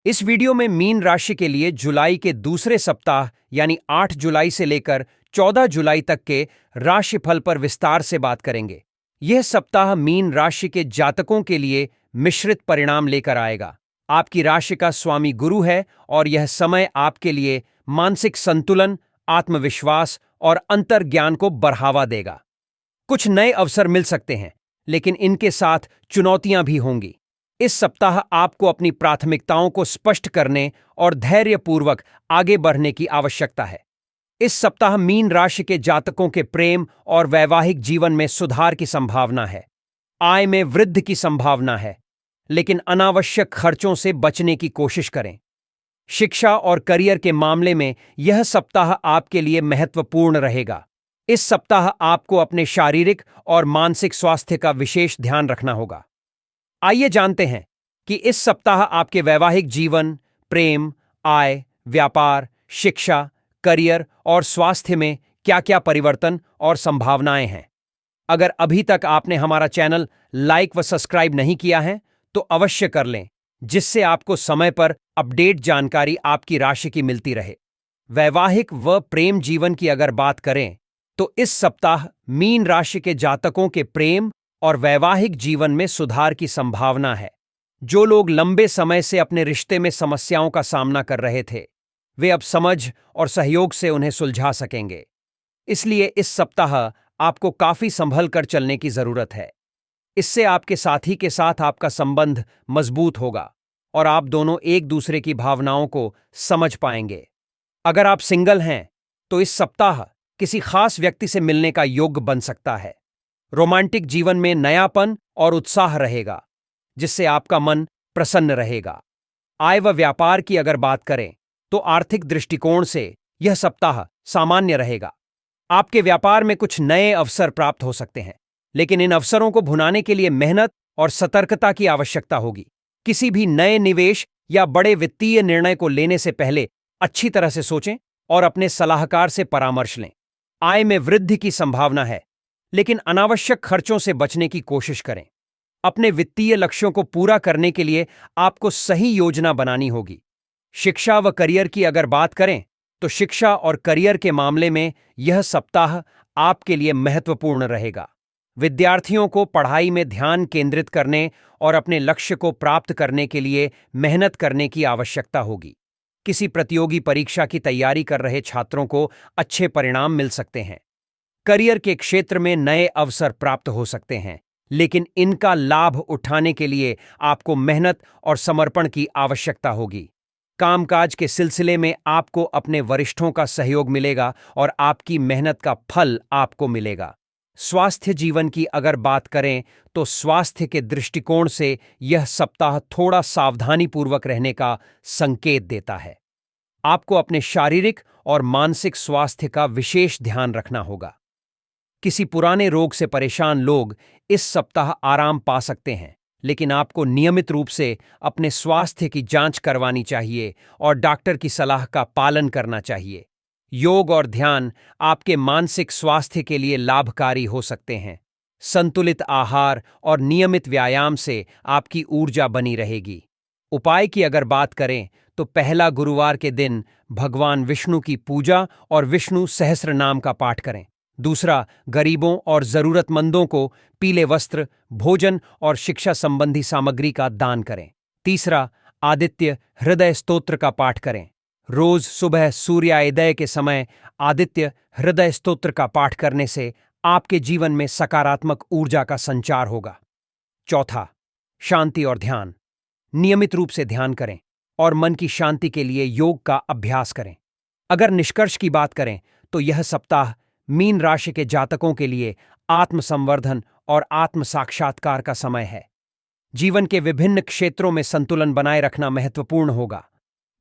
इस वीडियो में मीन राशि के लिए जुलाई के दूसरे सप्ताह यानी 8 जुलाई से लेकर 14 जुलाई तक के राशिफल पर विस्तार से बात करेंगे। यह सप्ताह मीन राशि के जातकों के लिए मिश्रित परिणाम लेकर आएगा। आपकी राशि का स्वामी गुरु है और यह समय आपके लिए मानसिक संतुलन, आत्मविश्वास और अंतर्ज्ञान को बढ़ावा देगा। कुछ नए अवसर मिल सकते हैं, लेकिन इनके साथ चुनौतियां भी होंगी। इस सप्ताह आपको अपनी प्राथमिकताओं को स्पष्ट करने और धैर्यपूर्वक आगे बढ़ने की आवश्यकता है। इस सप्ताह मीन राशि के जातकों के प्रेम और वैवाहिक जीवन में सुधार की संभावना है। आय में वृद्धि की संभावना है, लेकिन अनावश्यक खर्चों से बचने की कोशिश करें। शिक्षा और करियर के मामले में यह सप्ताह आपके लिए महत्वपूर्ण रहेगा। इस सप्ताह आपको अपने शारीरिक और मानसिक स्वास्थ्य का विशेष ध्यान रखना होगा। आइए जानते हैं कि इस सप्ताह आपके वैवाहिक जीवन, प्रेम, आय, व्यापार, शिक्षा, करियर और स्वास्थ्य में क्या-क्या परिवर्तन और संभावनाएं हैं। अगर अभी तक आपने हमारा चैनल लाइक व सब्सक्राइब नहीं किया है, तो अवश्य कर लें, जिससे आपको समय पर अपडेट जानकारी आपकी राशि की मिलती रहे। वैवाहिक व प्रेम जीवन की अगर बात करें, तो इस सप्ताह मीन राशि के जातकों के प्रेम और वैवाहिक जीवन में सुधार की संभावना है। जो लोग लंबे समय से अपने रिश्ते में समस्याओं का सामना कर रहे थे, वे अब समझ और सहयोग से उन्हें सुलझा सकेंगे। इसलिए इस सप्ताह आपको काफी संभल कर चलने की जरूरत है। इससे आपके साथी के साथ आपका संबंध मजबूत होगा और आप दोनों एक दूसरे की भावनाओं को समझ पाएंगे। अगर आप सिंगल हैं, तो इस सप्ताह किसी खास व्यक्ति से मिलने का योग बन सकता है। रोमांटिक जीवन में नयापन और उत्साह रहेगा, जिससे आपका मन प्रसन्न रहेगा। आय व व्यापार की अगर बात करें, तो आर्थिक दृष्टिकोण से यह सप्ताह सामान्य रहेगा। आपके व्यापार में कुछ नए अवसर प्राप्त हो सकते हैं, लेकिन इन अवसरों को भुनाने के लिए मेहनत और सतर्कता की आवश्यकता होगी। किसी भी नए निवेश या बड़े वित्तीय निर्णय को लेने से पहले अच्छी तरह से सोचें और अपने सलाहकार से परामर्श लें। आय में वृद्धि की संभावना है, लेकिन अनावश्यक खर्चों से बचने की कोशिश करें। अपने वित्तीय लक्ष्यों को पूरा करने के लिए आपको सही योजना बनानी होगी। शिक्षा व करियर की अगर बात करें, तो शिक्षा और करियर के मामले में यह सप्ताह आपके लिए महत्वपूर्ण रहेगा। विद्यार्थियों को पढ़ाई में ध्यान केंद्रित करने और अपने लक्ष्य को प्राप्त करने के लिए मेहनत करने की आवश्यकता होगी। किसी प्रतियोगी परीक्षा की तैयारी कर रहे छात्रों को अच्छे परिणाम मिल सकते हैं। करियर के क्षेत्र में नए अवसर प्राप्त हो सकते हैं, लेकिन इनका लाभ उठाने के लिए आपको मेहनत और समर्पण की आवश्यकता होगी। कामकाज के सिलसिले में आपको अपने वरिष्ठों का सहयोग मिलेगा और आपकी मेहनत का फल आपको मिलेगा। स्वास्थ्य जीवन की अगर बात करें, तो स्वास्थ्य के दृष्टिकोण से यह सप्ताह थोड़ा सावधानीपूर्वक रहने का संकेत देता है। आपको अपने शारीरिक और मानसिक स्वास्थ्य का विशेष ध्यान रखना होगा। किसी पुराने रोग से परेशान लोग इस सप्ताह आराम पा सकते हैं, लेकिन आपको नियमित रूप से अपने स्वास्थ्य की जांच करवानी चाहिए और डॉक्टर की सलाह का पालन करना चाहिए। योग और ध्यान आपके मानसिक स्वास्थ्य के लिए लाभकारी हो सकते हैं। संतुलित आहार और नियमित व्यायाम से आपकी ऊर्जा बनी रहेगी। उपाय की अगर बात करें, तो पहला गुरुवार के दिन भगवान विष्णु की पूजा और विष्णु सहस्त्र नाम का पाठ करें। दूसरा, गरीबों और जरूरतमंदों को पीले वस्त्र, भोजन और शिक्षा संबंधी सामग्री का दान करें। तीसरा, आदित्य हृदय स्तोत्र का पाठ करें। रोज सुबह सूर्योदय के समय आदित्य हृदय स्तोत्र का पाठ करने से आपके जीवन में सकारात्मक ऊर्जा का संचार होगा। चौथा, शांति और ध्यान। नियमित रूप से ध्यान करें और मन की शांति के लिए योग का अभ्यास करें। अगर निष्कर्ष की बात करें, तो यह सप्ताह मीन राशि के जातकों के लिए आत्मसंवर्धन और आत्म साक्षात्कार का समय है। जीवन के विभिन्न क्षेत्रों में संतुलन बनाए रखना महत्वपूर्ण होगा।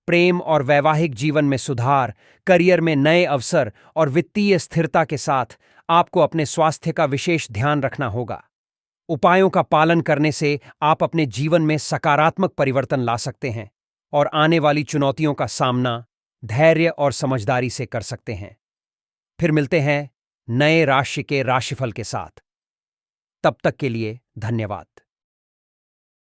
प्रेम और वैवाहिक जीवन में सुधार, करियर में नए अवसर और वित्तीय स्थिरता के साथ आपको अपने स्वास्थ्य का विशेष ध्यान रखना होगा। उपायों का पालन करने से आप अपने जीवन में सकारात्मक परिवर्तन ला सकते हैं और आने वाली चुनौतियों का सामना धैर्य और समझदारी से कर सकते हैं। फिर मिलते हैं नए राशि के राशिफल के साथ। तब तक के लिए धन्यवाद।